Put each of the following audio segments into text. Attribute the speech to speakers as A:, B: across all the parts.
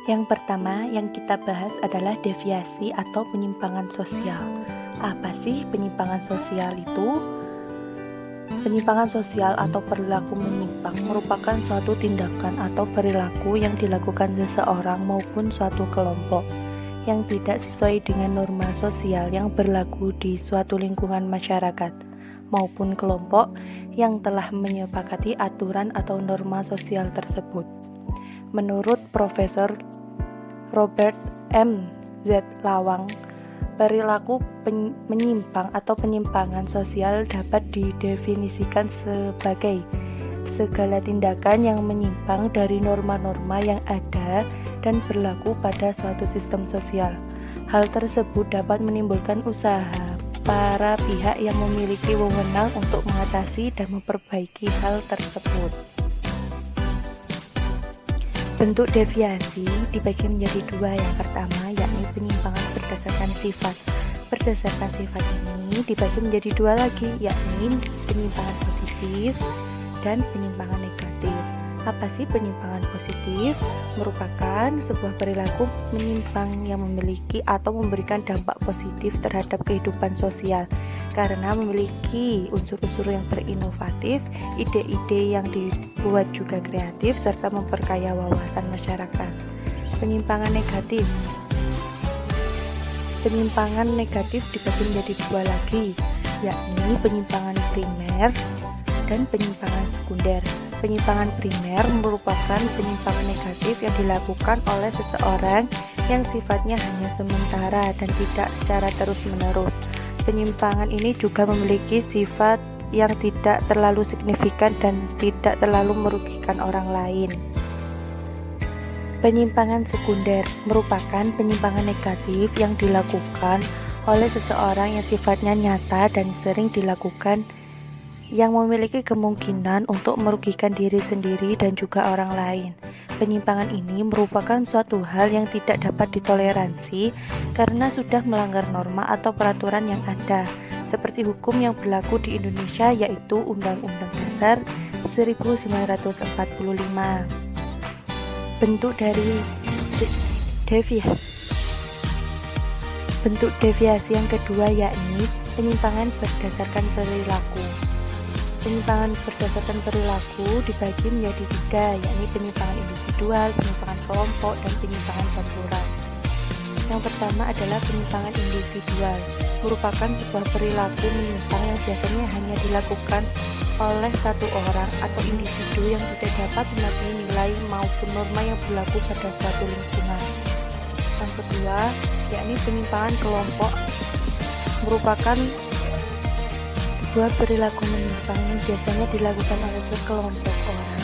A: Yang pertama yang kita bahas adalah deviasi atau penyimpangan sosial. Apa sih penyimpangan sosial itu? Penyimpangan sosial atau perilaku menyimpang merupakan suatu tindakan atau perilaku yang dilakukan seseorang maupun suatu kelompok yang tidak sesuai dengan norma sosial yang berlaku di suatu lingkungan masyarakat maupun kelompok yang telah menyepakati aturan atau norma sosial tersebut. Menurut Profesor Robert M. Z. Lawang, perilaku menyimpang atau penyimpangan sosial dapat didefinisikan sebagai segala tindakan yang menyimpang dari norma-norma yang ada dan berlaku pada suatu sistem sosial. Hal tersebut dapat menimbulkan usaha para pihak yang memiliki wewenang untuk mengatasi dan memperbaiki hal tersebut. Bentuk deviasi dibagi menjadi dua. Yang pertama yakni penyimpangan berdasarkan sifat. Berdasarkan sifat ini dibagi menjadi dua lagi, yakni penyimpangan positif dan penyimpangan negatif. Apa sih penyimpangan positif? Merupakan sebuah perilaku menyimpang yang memiliki atau memberikan dampak positif terhadap kehidupan sosial karena memiliki unsur-unsur yang berinovatif, ide-ide yang dibuat juga kreatif, serta memperkaya wawasan masyarakat. Penyimpangan negatif. Penyimpangan negatif dibagi menjadi dua lagi, yakni penyimpangan primer dan penyimpangan sekunder. Penyimpangan primer merupakan penyimpangan negatif yang dilakukan oleh seseorang yang sifatnya hanya sementara dan tidak secara terus-menerus. Penyimpangan ini juga memiliki sifat yang tidak terlalu signifikan dan tidak terlalu merugikan orang lain. Penyimpangan sekunder merupakan penyimpangan negatif yang dilakukan oleh seseorang yang sifatnya nyata dan sering dilakukan, yang memiliki kemungkinan untuk merugikan diri sendiri dan juga orang lain. Penyimpangan ini merupakan suatu hal yang tidak dapat ditoleransi karena sudah melanggar norma atau peraturan yang ada, seperti hukum yang berlaku di Indonesia, yaitu Undang-Undang Dasar 1945. Bentuk dari bentuk deviasi yang kedua yakni penyimpangan berdasarkan perilaku. Penyimpangan berdasarkan perilaku dibagi menjadi tiga, yakni penyimpangan individual, penyimpangan kelompok, dan penyimpangan campuran. Yang pertama adalah penyimpangan individual, merupakan sebuah perilaku menyimpang yang biasanya hanya dilakukan oleh satu orang atau individu yang tidak dapat mematuhi nilai maupun norma yang berlaku pada suatu lingkungan. Yang kedua, yakni penyimpangan kelompok, merupakan sebuah perilaku menyimpang yang biasanya dilakukan oleh sekelompok orang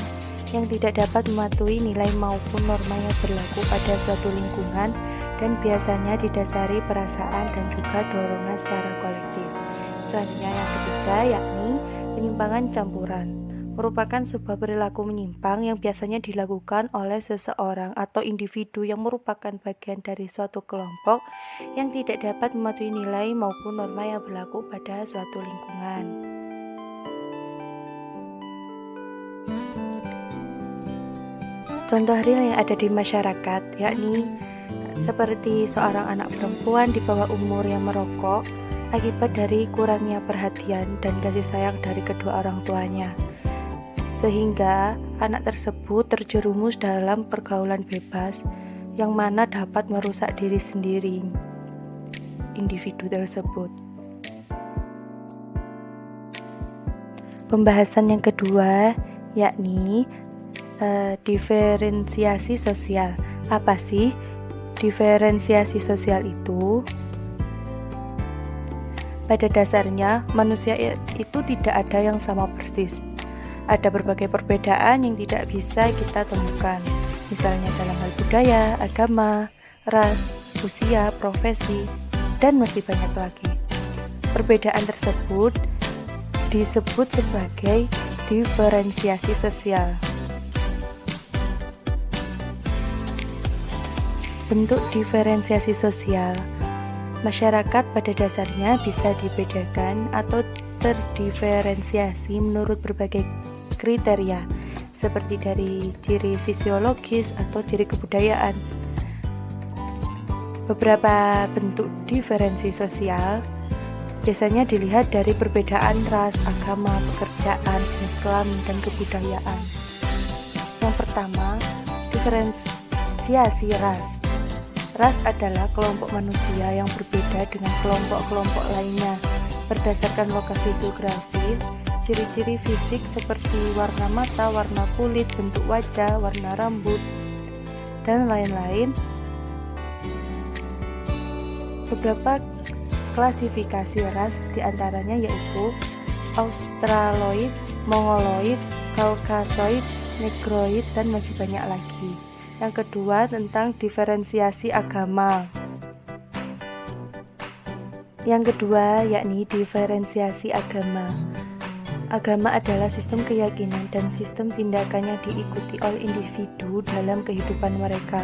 A: yang tidak dapat mematuhi nilai maupun norma yang berlaku pada suatu lingkungan dan biasanya didasari perasaan dan juga dorongan secara kolektif. Selanjutnya yang ketiga yakni penyimpangan campuran, merupakan sebuah perilaku menyimpang yang biasanya dilakukan oleh seseorang atau individu yang merupakan bagian dari suatu kelompok yang tidak dapat mematuhi nilai maupun norma yang berlaku pada suatu lingkungan. Contoh real yang ada di masyarakat yakni seperti seorang anak perempuan di bawah umur yang merokok akibat dari kurangnya perhatian dan kasih sayang dari kedua orang tuanya, sehingga anak tersebut terjerumus dalam pergaulan bebas yang mana dapat merusak diri sendiri individu tersebut. Pembahasan yang kedua yakni diferensiasi sosial. Apa sih diferensiasi sosial itu? Pada dasarnya, manusia itu tidak ada yang sama persis. Ada berbagai perbedaan yang tidak bisa kita temukan, misalnya dalam hal budaya, agama, ras, usia, profesi, dan masih banyak lagi. Perbedaan tersebut disebut sebagai diferensiasi sosial. Bentuk diferensiasi sosial. Masyarakat pada dasarnya bisa dibedakan atau terdiferensiasi menurut berbagai kriteria, seperti dari ciri fisiologis atau ciri kebudayaan, Beberapa bentuk diferensi sosial biasanya dilihat dari perbedaan ras, agama, pekerjaan, jenis kelamin, dan kebudayaan. Yang pertama, diferensiasi ras. Ras adalah kelompok manusia yang berbeda dengan kelompok-kelompok lainnya berdasarkan lokasi geografis, ciri-ciri fisik seperti warna mata, warna kulit, bentuk wajah, warna rambut, dan lain-lain. Beberapa klasifikasi ras diantaranya yaitu Australoid, Mongoloid, Caucasoid, Negroid, dan masih banyak lagi. Yang kedua tentang diferensiasi agama. Yang kedua yakni diferensiasi agama. Agama adalah sistem keyakinan dan sistem tindakan yang diikuti oleh individu dalam kehidupan mereka.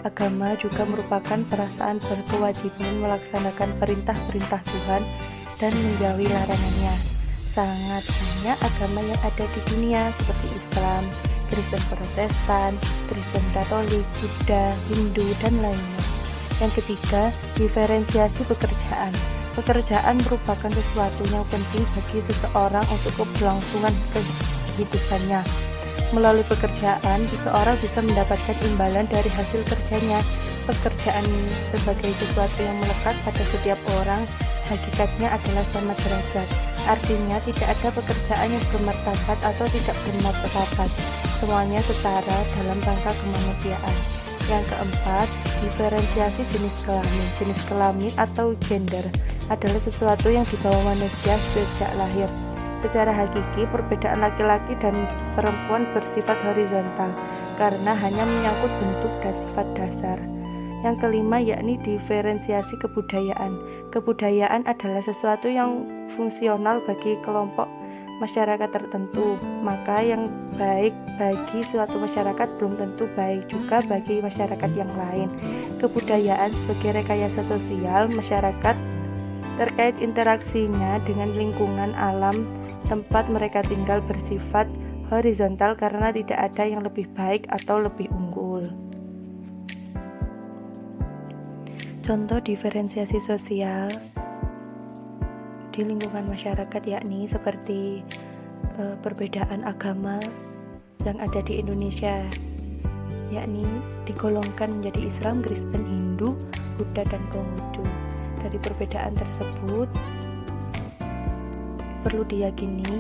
A: Agama juga merupakan perasaan berkewajiban melaksanakan perintah-perintah Tuhan dan menjauhi larangannya. Sangat banyak agama yang ada di dunia seperti Islam, Kristen Protestan, Kristen Katolik, Buddha, Hindu, dan lainnya. Yang ketiga, diferensiasi pekerjaan. Pekerjaan merupakan sesuatu yang penting bagi seseorang untuk keberlangsungan kehidupannya. Melalui pekerjaan, seseorang bisa mendapatkan imbalan dari hasil kerjanya. Pekerjaan sebagai sesuatu yang melekat pada setiap orang, hakikatnya adalah sama derajat. Artinya tidak ada pekerjaan yang bermartabat atau tidak bermartabat. Semuanya setara dalam rangka kemanusiaan. Yang keempat, diferensiasi jenis kelamin. Jenis kelamin atau gender adalah sesuatu yang dibawa manusia sejak lahir. Secara hakiki, perbedaan laki-laki dan perempuan bersifat horizontal karena hanya menyangkut bentuk dan sifat dasar. Yang kelima yakni diferensiasi kebudayaan. Kebudayaan adalah sesuatu yang fungsional bagi kelompok masyarakat tertentu, maka yang baik bagi suatu masyarakat belum tentu baik juga bagi masyarakat yang lain. Kebudayaan sebagai rekayasa sosial masyarakat terkait interaksinya dengan lingkungan alam tempat mereka tinggal bersifat horizontal karena tidak ada yang lebih baik atau lebih unggul. Contoh diferensiasi sosial di lingkungan masyarakat yakni seperti perbedaan agama yang ada di Indonesia, yakni digolongkan menjadi Islam, Kristen, Hindu, Buddha, dan Konghucu. Dari perbedaan tersebut perlu diyakini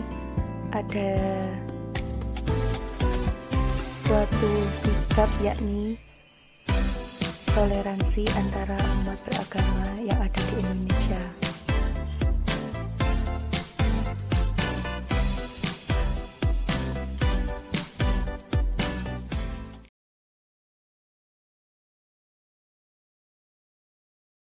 A: ada suatu sikap yakni toleransi antara umat beragama yang ada di Indonesia.